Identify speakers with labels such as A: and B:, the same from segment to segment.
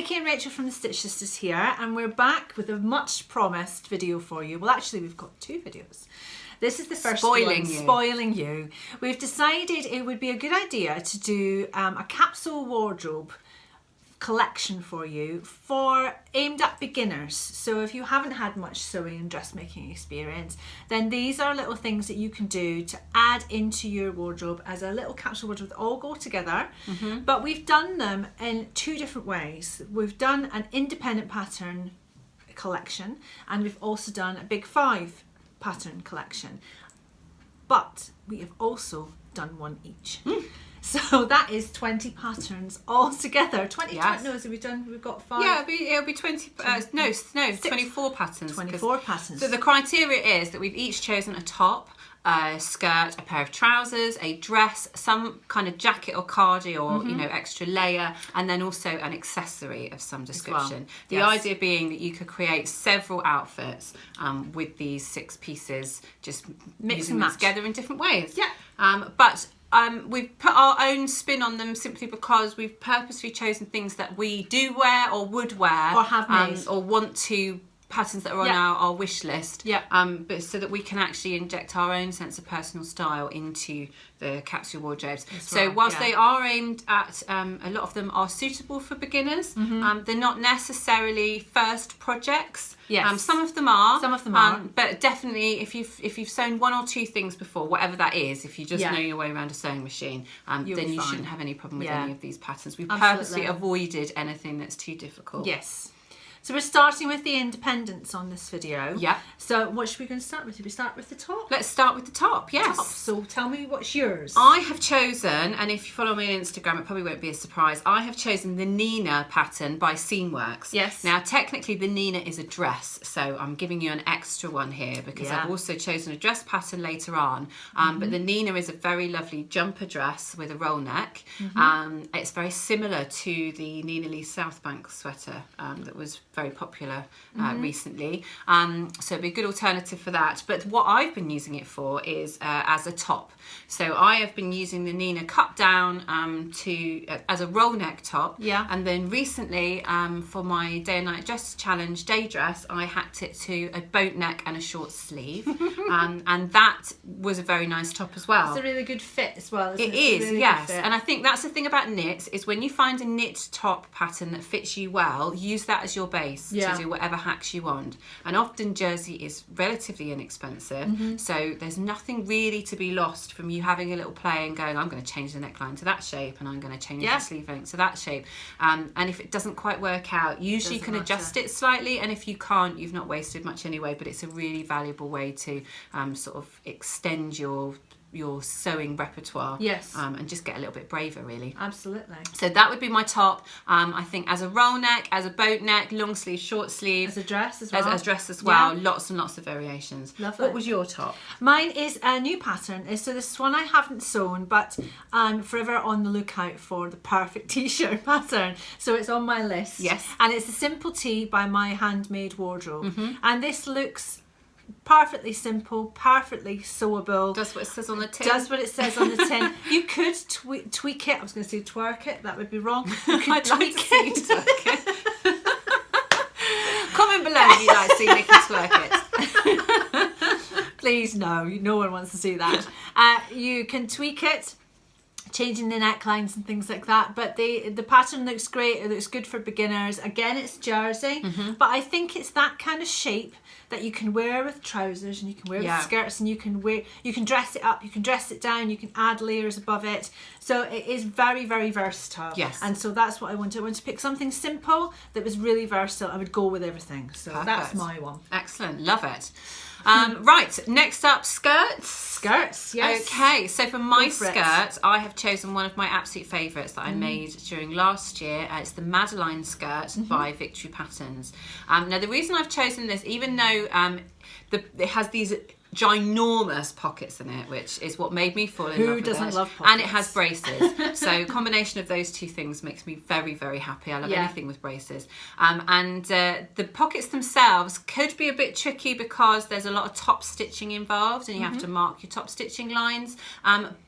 A: Nikki and Rachel from the Stitch Sisters here, and we're back with a much promised video for you. Well, actually, we've got 2 videos. This is the first one, Spoiling You. We've decided it would be a good idea to do a capsule wardrobe collection for you aimed at beginners. So if you haven't had much sewing and dressmaking experience, then these are little things that you can do to add into your wardrobe as a little capsule wardrobe that all go together. But we've done them in 2 different ways. We've done an independent pattern collection, and we've also done a big 5 pattern collection, but we have also done 1 each. So that is 20 patterns all together. 20,
B: yes.
A: No, so we've got 5.
B: Yeah, it'll be 20, no, 24 patterns.
A: 24 patterns.
B: So the criteria is that we've each chosen a top, a skirt, a pair of trousers, a dress, some kind of jacket or cardi or you know, extra layer, and then also an accessory of some description. The idea being that you could create several outfits with these 6 pieces, just mixing them together in different ways.
A: Yeah.
B: But we've put our own spin on them simply because we've purposely chosen things that we do wear or would wear
A: or have made
B: or want to, patterns that are on our wish list, but so that we can actually inject our own sense of personal style into the capsule wardrobes. So whilst they are aimed at, a lot of them are suitable for beginners, they're not necessarily first projects. Some of them are.
A: Some of them are.
B: But definitely, if you've sewn 1 or 2 things before, whatever that is, if you just know your way around a sewing machine, then you shouldn't have any problem with any of these patterns. We've purposely avoided anything that's too difficult.
A: Yes. So we're starting with the independents on this video.
B: Yeah.
A: So what should we going to start with? Should we start with the top?
B: Let's start with the top, yes.
A: Top. So tell me what's yours.
B: I have chosen, and if you follow me on Instagram, it probably won't be a surprise, I have chosen the Nina pattern by Seamworks.
A: Yes.
B: Now, technically, the Nina is a dress, so I'm giving you an extra one here because I've also chosen a dress pattern later on. But the Nina is a very lovely jumper dress with a roll neck. It's very similar to the Nina Lee Southbank sweater that was very popular recently, so it'd be a good alternative for that. But what I've been using it for is as a top. So I have been using the Nina cut down as a roll neck top, and then recently for my day and night dress challenge day dress, I hacked it to a boat neck and a short sleeve, and that was a very nice top as well.
A: It's a really good fit as well, isn't it?
B: It is, really, yes. And I think that's the thing about knits, is when you find a knit top pattern that fits you well, use that as your base to do whatever hacks you want. And often jersey is relatively inexpensive, so there's nothing really to be lost from you having a little play and going, I'm going to change the neckline to that shape, and I'm going to change the sleeve length to that shape. And if it doesn't quite work out, usually you can adjust it slightly, and if you can't, you've not wasted much anyway. But it's a really valuable way to sort of extend your sewing repertoire, and just get a little bit braver, really.
A: Absolutely.
B: So that would be my top. I think as a roll neck, as a boat neck, long sleeve, short sleeve,
A: as a dress as well.
B: As a dress as well. Lots and lots of variations.
A: Lovely.
B: What was your top?
A: Mine is a new pattern. So this one I haven't sewn, but I'm forever on the lookout for the perfect t-shirt pattern. So it's on my list.
B: Yes.
A: And it's a simple tee by My Handmade Wardrobe. And this looks perfectly simple, perfectly sewable.
B: Does what it says on the tin.
A: Does what it says on the tin. You could tweak it. I was going to say twerk it. That would be wrong. You could
B: I'd like
A: tweak
B: to see you
A: it.
B: twerk it. Comment below if you'd like to see Nikki twerk it.
A: Please, no. No one wants to see that. You can tweak it, changing the necklines and things like that, but the pattern looks great. It looks good for beginners. Again, it's jersey, but I think it's that kind of shape that you can wear with trousers, and you can wear with skirts, and you can dress it up, you can dress it down, you can add layers above it. So it is very, very versatile.
B: Yes.
A: And so that's what I wanted. I wanted to pick something simple that was really versatile. I would go with everything. So that's my one.
B: Excellent. Love it. Right, next up, skirts.
A: Skirts, yes.
B: Okay, so for my skirt, I have chosen one of my absolute favourites that I made during last year. It's the Madeline skirt by Victory Patterns. Now, the reason I've chosen this, even though it has these ginormous pockets in it, which is what made me fall in love with it.
A: Who doesn't love pockets?
B: And it has braces. So a combination of those two things makes me very, very happy. I love anything with braces. And the pockets themselves could be a bit tricky because there's a lot of top stitching involved and you have to mark your top stitching lines.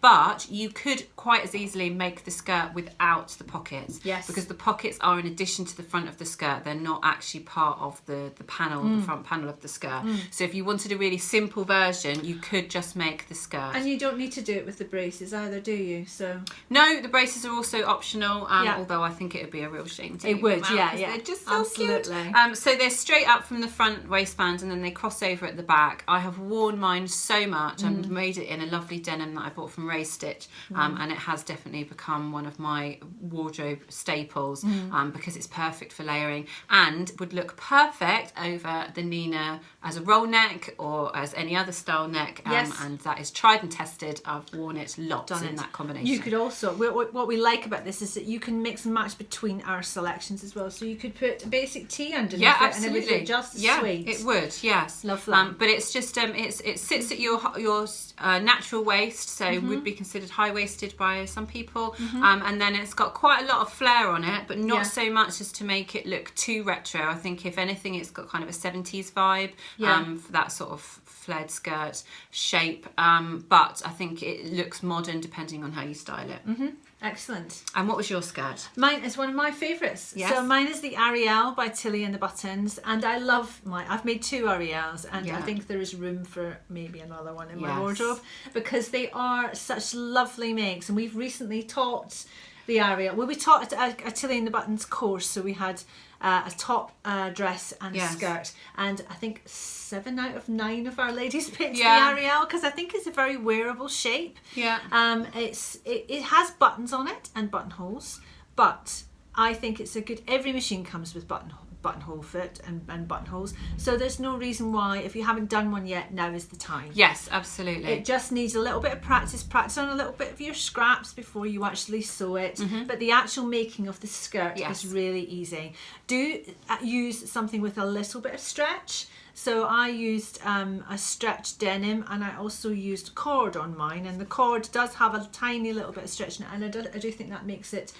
B: But you could quite as easily make the skirt without the pockets.
A: Yes.
B: Because the pockets are in addition to the front of the skirt. They're not actually part of the panel, the front panel of the skirt. So if you wanted a really simple version, you could just make the skirt.
A: And you don't need to do it with the braces either, do you? So
B: no, the braces are also optional, although I think it would be a real shame to
A: it would, yeah.
B: They're just so
A: Absolutely.
B: cute. So they're straight up from the front waistband and then they cross over at the back. I have worn mine so much and made it in a lovely denim that I bought from Ray Stitch, and it has definitely become one of my wardrobe staples because it's perfect for layering and would look perfect over the Nina as a roll neck or as any other style neck, and that is tried and tested. I've worn it lots in that combination.
A: You could also, what we like about this is that you can mix and match between our selections as well, so you could put a basic tee underneath it and it would look just as sweet.
B: It would, yes.
A: Lovely.
B: But it's just it sits at your natural waist, so would be considered high-waisted by some people, and then it's got quite a lot of flair on it, but not so much as to make it look too retro. I think if anything it's got kind of a 70s vibe for that sort of flared skirt shape, but I think it looks modern depending on how you style it.
A: Excellent.
B: And what was your skirt?
A: Mine is one of my favourites.
B: Yes.
A: So mine is the Ariel by Tilly and the Buttons, and I love I've made 2 Ariels, and I think there is room for maybe another one in my wardrobe because they are such lovely makes, and we've recently taught the Ariel. Well, we taught a Tilly and the Buttons course, so we had a top dress and a skirt, and I think 7 out of 9 of our ladies picked the Ariel because I think it's a very wearable shape. It has buttons on it and buttonholes, but I think it's a good, every machine comes with buttonhole fit and buttonholes, so there's no reason why, if you haven't done one yet, now is the time.
B: Yes, absolutely.
A: It just needs a little bit of practice on a little bit of your scraps before you actually sew it, but the actual making of the skirt is really easy. Do use something with a little bit of stretch. So I used a stretch denim, and I also used cord on mine, and the cord does have a tiny little bit of stretch in it, and I do think that makes it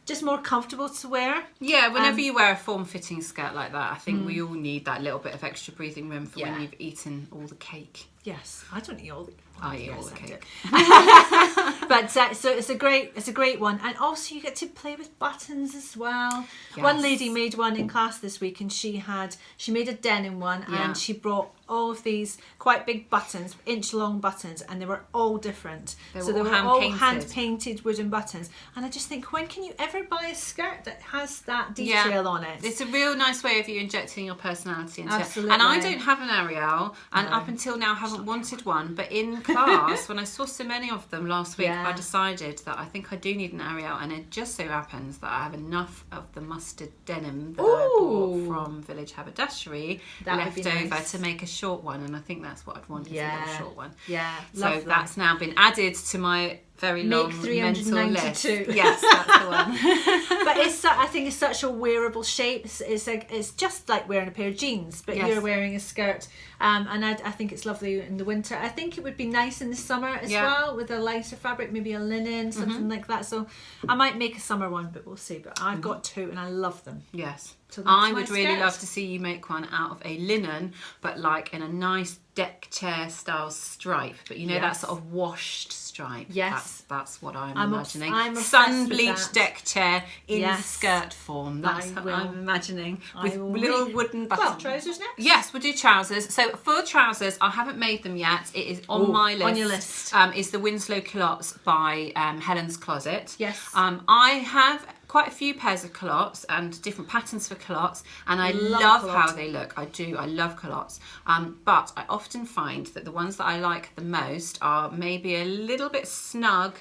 A: just more comfortable to wear.
B: Yeah, whenever you wear a form-fitting skirt like that, I think we all need that little bit of extra breathing room for when you've eaten all the cake.
A: Yes, I don't eat all the.
B: I eat all the cake.
A: But so it's a great one, and also you get to play with buttons as well. Yes. One lady made one in class this week, and she made a denim one, and she brought all of these quite big buttons, inch-long buttons, and they were all different. They were all hand-painted wooden buttons, and I just think, when can you ever buy a skirt that has that detail on it?
B: It's a real nice way of you injecting your personality into
A: it.
B: And I don't have an Ariel, and up until now haven't wanted one, but in class, when I saw so many of them last week, I decided that I think I do need an Ariel, and it just so happens that I have enough of the mustard denim that I bought from Village Haberdashery left over to make a short one, and I think that's what I'd want, is a little short one.
A: Yeah,
B: so that's now been added to my very long mental list. Yes, that's the one.
A: But I think it's such a wearable shape. It's just like wearing a pair of jeans, but you're wearing a skirt, and I think it's lovely in the winter. I think it would be nice in the summer as well, with a lighter fabric, maybe a linen, something like that. So I might make a summer one, but we'll see. But I've got 2 and I love them.
B: Yes. So I would really love to see you make one out of a linen, but like in a nice deck chair style stripe, but you know that sort of washed stripe.
A: Yes,
B: that's what I'm imagining.
A: I'm
B: sun bleached deck chair in skirt form. That's what I'm imagining, with little wooden buttons.
A: Well, trousers next.
B: Yes, we'll do trousers. So for trousers, I haven't made them yet. It is on my list.
A: On your list.
B: Is the Winslow culottes by Helen's Closet.
A: Yes.
B: I have quite a few pairs of culottes and different patterns for culottes, and I love how they look. I do. I love culottes. But I often find that the ones that I like the most are maybe a little bit snug,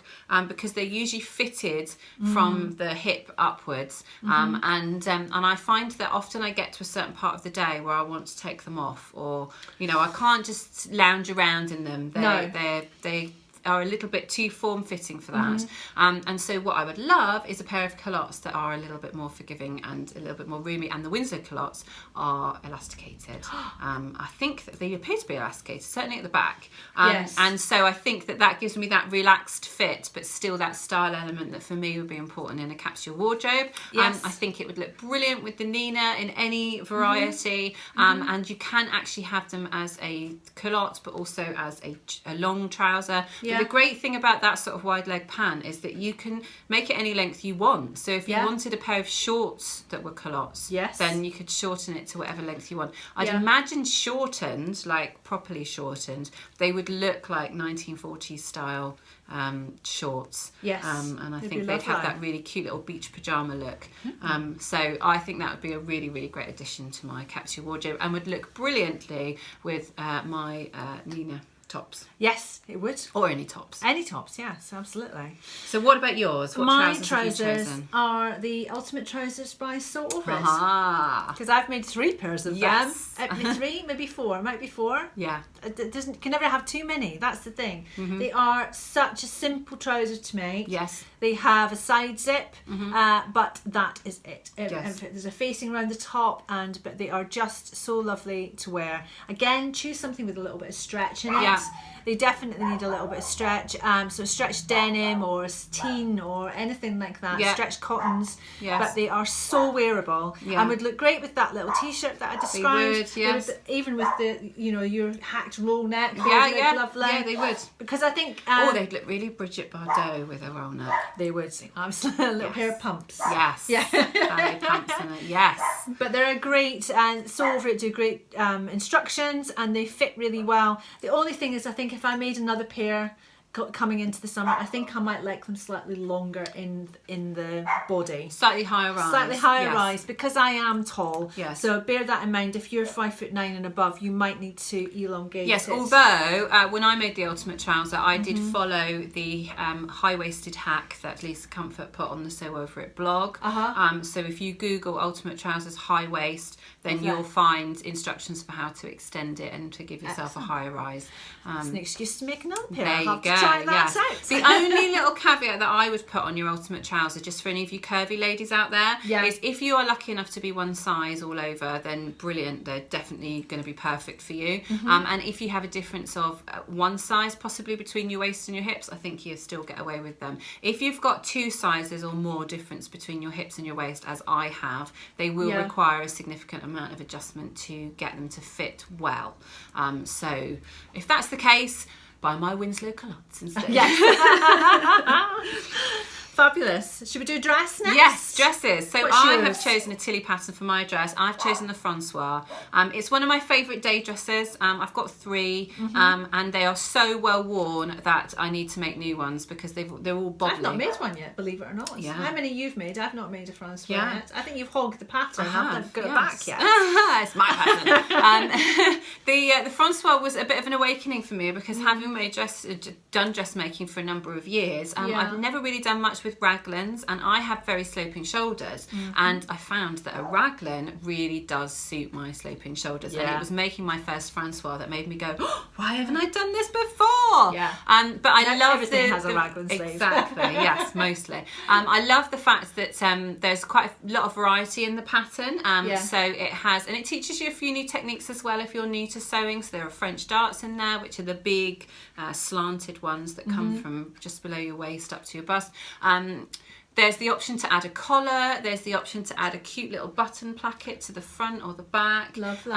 B: because they're usually fitted from the hip upwards. And I find that often I get to a certain part of the day where I want to take them off, or I can't just lounge around in them. They are a little bit too form-fitting for that. And so what I would love is a pair of culottes that are a little bit more forgiving and a little bit more roomy, and the Winslow culottes are elasticated. I think that they appear to be elasticated, certainly at the back.
A: Yes.
B: And so I think that gives me that relaxed fit, but still that style element that for me would be important in a capsule wardrobe.
A: Yes.
B: I think it would look brilliant with the Nina in any variety. And you can actually have them as a culotte, but also as a long trouser.
A: Yeah.
B: But the great thing about that sort of wide leg pant is that you can make it any length you want. So if you wanted a pair of shorts that were culottes, then you could shorten it to whatever length you want. I'd imagine shortened, like properly shortened, they would look like 1940s style shorts.
A: Yes.
B: And I think they'd have that really cute little beach pyjama look. So I think that would be a really, really great addition to my capsule wardrobe and would look brilliantly with my Nina tops.
A: Yes, it would.
B: Or any tops.
A: Any tops, yes, absolutely.
B: So what about yours? What
A: my
B: trousers have you chosen?
A: are the Ultimate Trousers by So Avid.
B: Because
A: I've made 3 pairs of them. Maybe 3, maybe 4. It might be 4.
B: Yeah.
A: It can never have too many. That's the thing. They are such a simple trouser to make.
B: Yes.
A: They have a side zip, but that is it. There's a facing around the top, but they are just so lovely to wear. Again, choose something with a little bit of stretch in it.
B: Yeah.
A: They definitely need a little bit of stretch. So stretch denim or sateen or anything like that.
B: Yeah.
A: Stretch cottons.
B: Yes.
A: But they are so wearable and would look great with that little t-shirt that I described.
B: They would, yes.
A: Even with the, your hacked roll neck. They
B: Yeah,
A: would
B: yeah.
A: look lovely.
B: Yeah, they would.
A: Because I think...
B: they'd look really Bridget Bardot with a roll neck.
A: They would. Absolutely. A little pair of pumps.
B: Yes.
A: Yeah.
B: Ballet pumps in it. Yes.
A: But they're a great, and So Avid do great instructions, and they fit really well. The only thing is, I think if I made another pair coming into the summer, I think I might like them slightly longer in the body.
B: Slightly higher rise.
A: Slightly higher rise, because I am tall.
B: Yes.
A: So bear that in mind. If you're 5'9" and above, you might need to elongate
B: Yes,
A: it.
B: although when I made the Ultimate Trouser, I did follow the high-waisted hack that Lisa Comfort put on the Sew Over It blog. So if you Google Ultimate Trousers high waist, then you'll find instructions for how to extend it and to give yourself a higher rise.
A: It's an excuse to make another pair.
B: There
A: I'll
B: you
A: have
B: go.
A: to try that out.
B: The only little caveat that I would put on your Ultimate Trouser, just for any of you curvy ladies out there, is if you are lucky enough to be one size all over, then brilliant. They're definitely going to be perfect for you. And if you have a difference of one size possibly between your waist and your hips, I think you still get away with them. If you've got 2 sizes or more difference between your hips and your waist, as I have, they will require a significant amount of adjustment to get them to fit well. So if that's the case, buy my Winslow culottes instead.
A: Yes. Fabulous. Should we do a dress next?
B: Yes, dresses. So
A: What's
B: I
A: yours?
B: have chosen a Tilly pattern for my dress. I've chosen the Francois. It's one of my favourite day dresses. I've got 3 and they are so well worn that I need to make new ones because they're all bobbly.
A: I've not made one yet, believe it or not.
B: Yeah.
A: How many you've made? I've not made a Francois yet. I think you've hogged the pattern. I haven't got it back yet.
B: It's my pattern. The Francois was a bit of an awakening for me because having done dressmaking for a number of years, I've never really done much with raglans, and I have very sloping shoulders, and I found that a raglan really does suit my sloping shoulders, and it was making my first Francois that made me go, oh, why haven't I done this before? But I love
A: everything has a raglan sleeve.
B: Exactly. Yes, mostly. I love the fact that there's quite a lot of variety in the pattern. So it has, and it teaches you a few new techniques as well if you're new to sewing. So there are French darts in there, which are the big slanted ones that come from just below your waist up to your bust. There's the option to add a collar. There's the option to add a cute little button placket to the front or the back.
A: Lovely.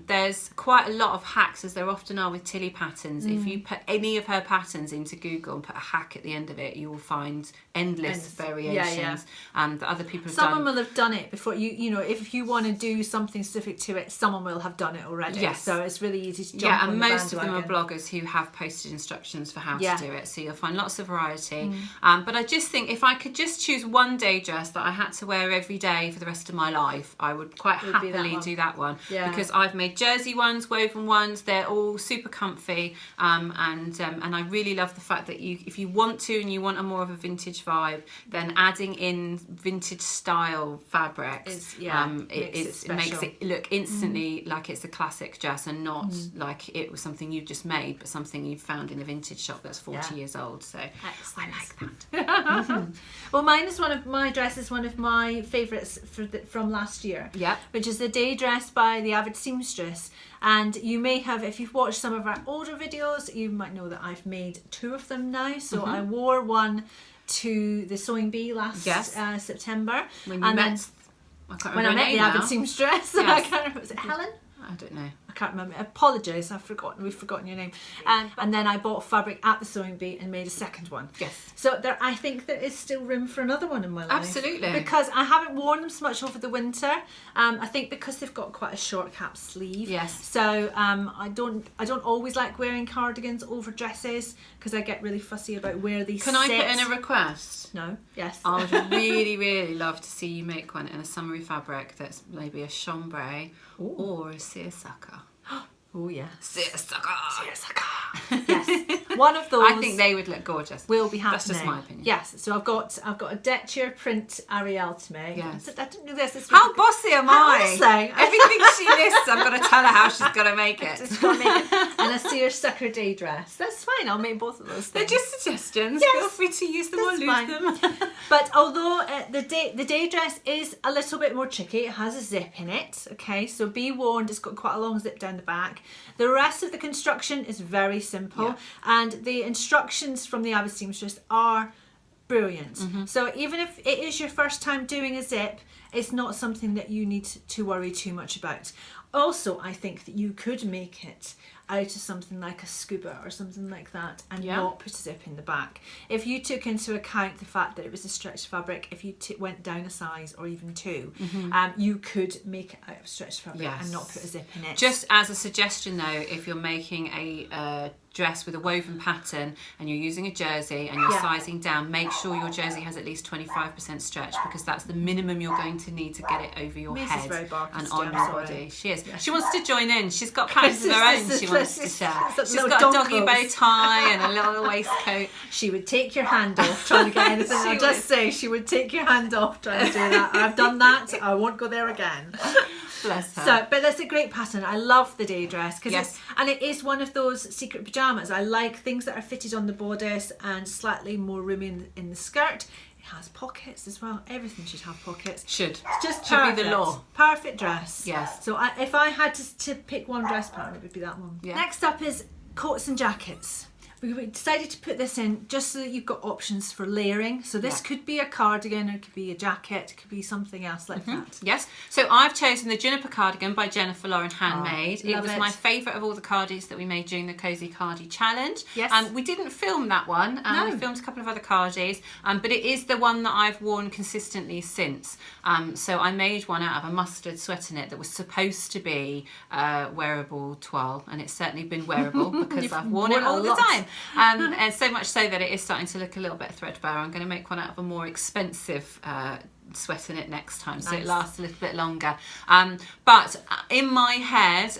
B: There's quite a lot of hacks, as there often are with Tilly patterns. If you put any of her patterns into Google and put a hack at the end of it, you will find endless variations that other people have done.
A: Someone will have done it before you know, if you want to do something specific to it, someone will have done it already.
B: Yes.
A: So it's really easy to jump on
B: and
A: the
B: most of them are
A: bandwagon.
B: bloggers who have posted instructions for how to do it. So you'll find lots of variety. But I just think if I could just to choose one day dress that I had to wear every day for the rest of my life, I would quite happily do that one.
A: Yeah.
B: Because I've made jersey ones, woven ones, they're all super comfy, and I really love the fact that if you want to and you want a more of a vintage vibe, then adding in vintage style fabrics, it makes it look instantly like it's a classic dress and not like it was something you've just made, but something you've found in a vintage shop that's 40 years old. So
A: excellent.
B: I like that.
A: Well, my dress is one of my favourites from last year.
B: Yep.
A: Which is the day dress by the Avid Seamstress. And you may have, if you've watched some of our older videos, you might know that I've made 2 of them now. So I wore one to the Sewing Bee last September.
B: When you met, I can't remember
A: when I met the Avid
B: now.
A: Seamstress.
B: Yes.
A: I can't remember. Was it Helen?
B: I don't know.
A: I can't remember. I apologise. We've forgotten your name. And then I bought fabric at the Sewing Bee and made a second one.
B: Yes.
A: So I think there is still room for another one in my life.
B: Absolutely.
A: Because I haven't worn them so much over the winter. I think because they've got quite a short cap sleeve.
B: Yes.
A: So I don't always like wearing cardigans over dresses because I get really fussy about where these
B: Can I put in a request?
A: No. Yes.
B: I would really, really love to see you make one in a summery fabric that's maybe a chambray or a seersucker.
A: Oh yeah.
B: Seersucker.
A: Yes. One of those.
B: I think they would look gorgeous.
A: Will be happening.
B: That's just my opinion.
A: Yes. So I've got a Dettier print Ariel to make.
B: Yes.
A: I didn't know this.
B: How bossy am I?
A: Honestly.
B: Everything she lists, I'm going to tell her how she's going to make it.
A: Just got to make it. And a seersucker day dress. That's fine. I'll make both of those things.
B: They're just suggestions.
A: Yes.
B: Feel free to use them or
A: That's
B: lose
A: fine.
B: them.
A: But although the day dress is a little bit more tricky, it has a zip in it. Okay, so be warned, it's got quite a long zip down the back. The rest of the construction is very simple, and the instructions from the Avid Seamstress are brilliant. So even if it is your first time doing a zip, it's not something that you need to worry too much about. Also, I think that you could make it out of something like a scuba or something like that and not put a zip in the back. If you took into account the fact that it was a stretched fabric, if you went down a size or even 2, you could make it out of stretched fabric and not put a zip in it.
B: Just as a suggestion though, if you're making a dress with a woven pattern and you're using a jersey and you're sizing down, make sure your jersey has at least 25% stretch, because that's the minimum you're going to need to get it over your head and on your body. She is. She wants to join in. She's got patterns of her own she wants to share. She's got a doggy bow tie and a little waistcoat.
A: She would take your hand off trying to get anything. I'll just say she would take your hand off trying to do that. I've done that. I won't go there again.
B: Bless her.
A: So, but that's a great pattern. I love the day dress because it is one of those secret pajamas. I like things that are fitted on the bodice and slightly more roomy in the skirt. It has pockets as well. Everything should have pockets.
B: Should.
A: It's just
B: should
A: perfect.
B: be the law.
A: Perfect dress.
B: Yes.
A: So if I had to pick one dress pattern, it would be that one.
B: Yeah.
A: Next up is coats and jackets. We decided to put this in just so that you've got options for layering. So this could be a cardigan, or it could be a jacket, it could be something else like that.
B: Yes. So I've chosen the Juniper cardigan by Jennifer Lauren Handmade.
A: Love
B: it was my favourite of all the cardis that we made during the Cozy Cardi Challenge.
A: Yes.
B: We didn't film that one. We filmed a couple of other cardis, but it is the one that I've worn consistently since. So I made one out of a mustard sweater-knit that was supposed to be wearable toile, and it's certainly been wearable because I've worn it all the time. And so much so that it is starting to look a little bit threadbare. I'm going to make one out of a more expensive sweater knit next time, so it lasts a little bit longer. But in my head,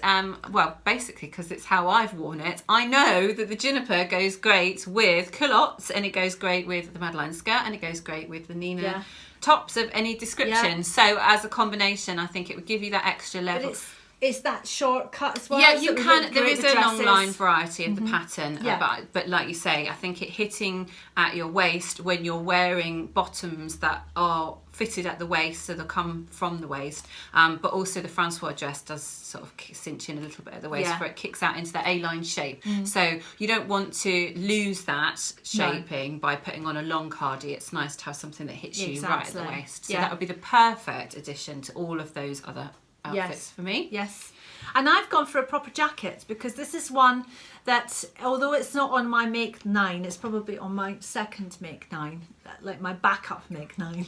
B: well, basically because it's how I've worn it, I know that the Juniper goes great with culottes, and it goes great with the Madeline skirt, and it goes great with the Nina tops of any description. So as a combination, I think it would give you that extra level.
A: It's that short cut as well.
B: Yeah,
A: so
B: you can. There is a long line variety of the pattern,
A: Yeah.
B: but like you say, I think it hitting at your waist when you're wearing bottoms that are fitted at the waist, so they'll come from the waist. But also the Francois dress does sort of cinch in a little bit at the waist, where it kicks out into that A-line shape. So you don't want to lose that shaping by putting on a long cardi. It's nice to have something that hits you right at the waist. So that would be the perfect addition to all of those other outfits for me.
A: Yes. And I've gone for a proper jacket because this is one that, although it's not on my make 9, it's probably on my second make 9, like my backup make 9,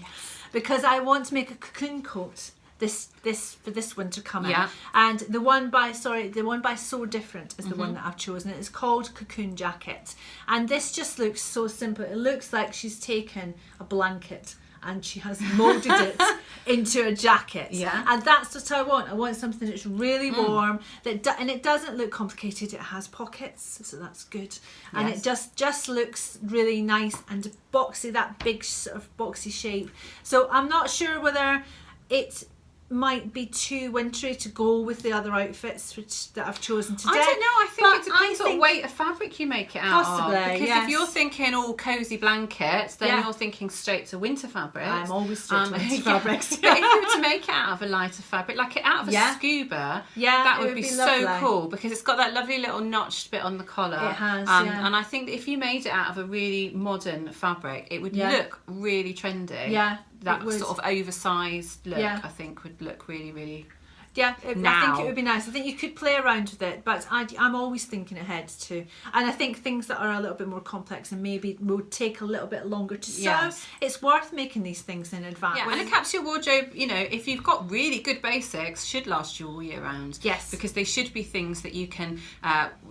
A: because I want to make a cocoon coat for this winter coming.
B: Yeah.
A: And the one by So Different is the one that I've chosen. It's called Cocoon Jacket, and this just looks so simple. It looks like she's taken a blanket and she has molded it into a jacket. Yeah. And that's what I want. I want something that's really warm, and it doesn't look complicated. It has pockets, so that's good. And it just looks really nice and boxy, that big sort of boxy shape. So I'm not sure whether it might be too wintry to go with the other outfits that I've chosen today.
B: I don't know. I think it depends what weight of fabric you make it out
A: possibly,
B: of. Because if you're thinking all cosy blankets, then you're thinking straight to winter fabrics.
A: I'm always straight to winter fabrics.
B: But if you were to make it out of a lighter fabric, like it out of a scuba, that would be so cool, because it's got that lovely little notched bit on the collar.
A: It has,
B: and I think that if you made it out of a really modern fabric, it would look really trendy.
A: Yeah.
B: That sort of oversized look, I think, would look really, really...
A: Yeah, I think it would be nice. I think you could play around with it, but I'm always thinking ahead too. And I think things that are a little bit more complex and maybe will take a little bit longer to sew, it's worth making these things in advance.
B: Yeah, and a capsule wardrobe, you know, if you've got really good basics, should last you all year round.
A: Yes.
B: Because they should be things that you can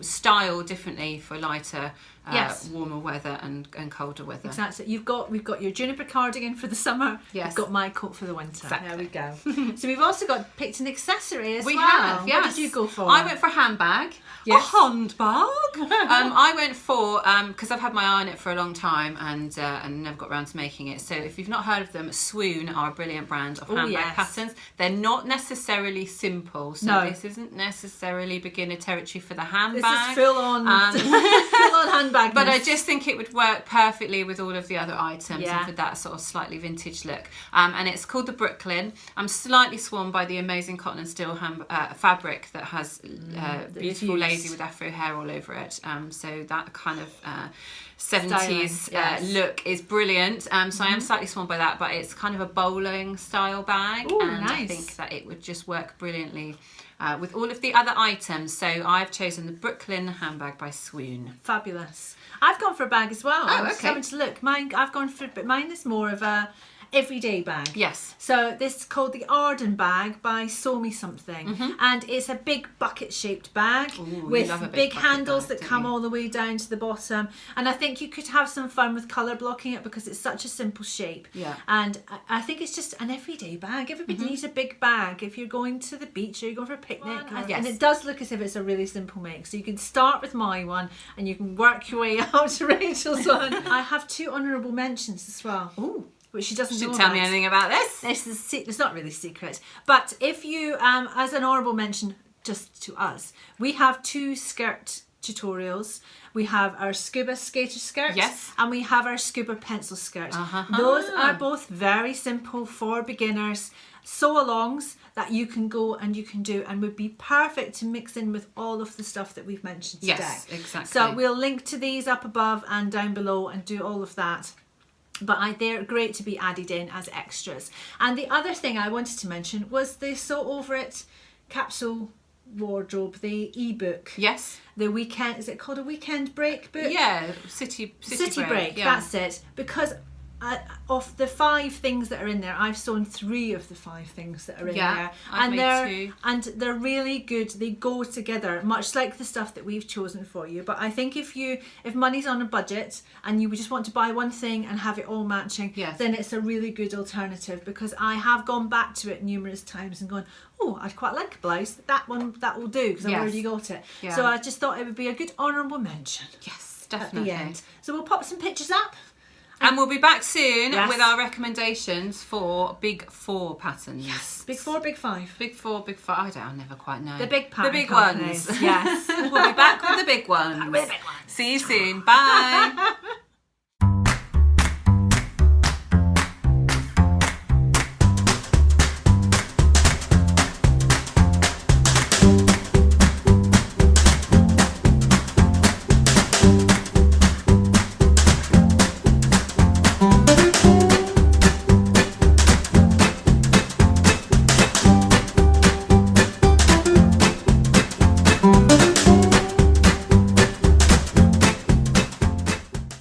B: style differently for lighter, warmer weather and colder weather.
A: Exactly. We've got your Juniper cardigan for the summer.
B: Yes.
A: We've got my coat for the winter.
B: Exactly.
A: There we go. So we've also picked an accessory as well.
B: We have, yes.
A: What did you go for?
B: I went for a handbag.
A: Yes.
B: A handbag. I went for, because I've had my eye on it for a long time and never got around to making it. So if you've not heard of them, Swoon are a brilliant brand of handbag patterns. They're not necessarily simple, so this isn't necessarily beginner territory for the handbag.
A: This is full on handbag.
B: But I just think it would work perfectly with all of the other items and for that sort of slightly vintage look. And it's called the Brooklyn. I'm slightly swarmed by the amazing cotton and steel fabric that has beautiful lazy with afro hair all over it. So that kind of 70s look is brilliant. So I am slightly swarmed by that, but it's kind of a bowling style bag.
A: Ooh,
B: and
A: nice.
B: I think that it would just work brilliantly with all of the other items. So I've chosen the Brooklyn handbag by Swoon.
A: Fabulous. I've gone for a bag as well. I was
B: okay.
A: having to look. I've gone for, but mine is more of a everyday bag.
B: Yes.
A: So this is called the Arden bag by Sew Me Something, and it's a big bucket shaped bag with big handles that come all the way down to the bottom. And I think you could have some fun with colour blocking it because it's such a simple shape.
B: Yeah.
A: And I think it's just an everyday bag. Everybody needs a big bag if you're going to the beach or you're going for a picnic. And it does look as if it's a really simple make. So you can start with my one and you can work your way out to Rachel's one. I have 2 honourable mentions as well.
B: Ooh.
A: Which she doesn't know
B: tell me anything about this.
A: It's not really secret. But if you, as an honourable mention, just to us, we have 2 skirt tutorials. We have our scuba skater skirt, and we have our scuba pencil skirt. Those are both very simple for beginners, sew-alongs that you can go and you can do, and would be perfect to mix in with all of the stuff that we've mentioned today.
B: Yes, exactly.
A: So we'll link to these up above and down below and do all of that. But they're great to be added in as extras. And the other thing I wanted to mention was the Sew Over It Capsule Wardrobe, the ebook.
B: Yes.
A: The weekend, is it called a weekend break book?
B: Yeah, city break.
A: Yeah. That's it. Because of the 5 things that are in there, I've sewn 3 of the 5 things that are in there, and they're really good. They go together, much like the stuff that we've chosen for you. But I think if money's on a budget and you just want to buy one thing and have it all matching, then it's a really good alternative. Because I have gone back to it numerous times and gone, oh, I'd quite like a blouse. That will do because I've already got it. Yeah. So I just thought it would be a good honourable mention.
B: Yes, definitely.
A: At the end. So we'll pop some pictures up.
B: And we'll be back soon with our recommendations for Big 4 patterns.
A: Yes, Big 4, Big 5.
B: Big 4, Big 5. I'll never quite know.
A: The big pattern.
B: The big ones. Yes. We'll be back with the big ones. See you soon. Bye.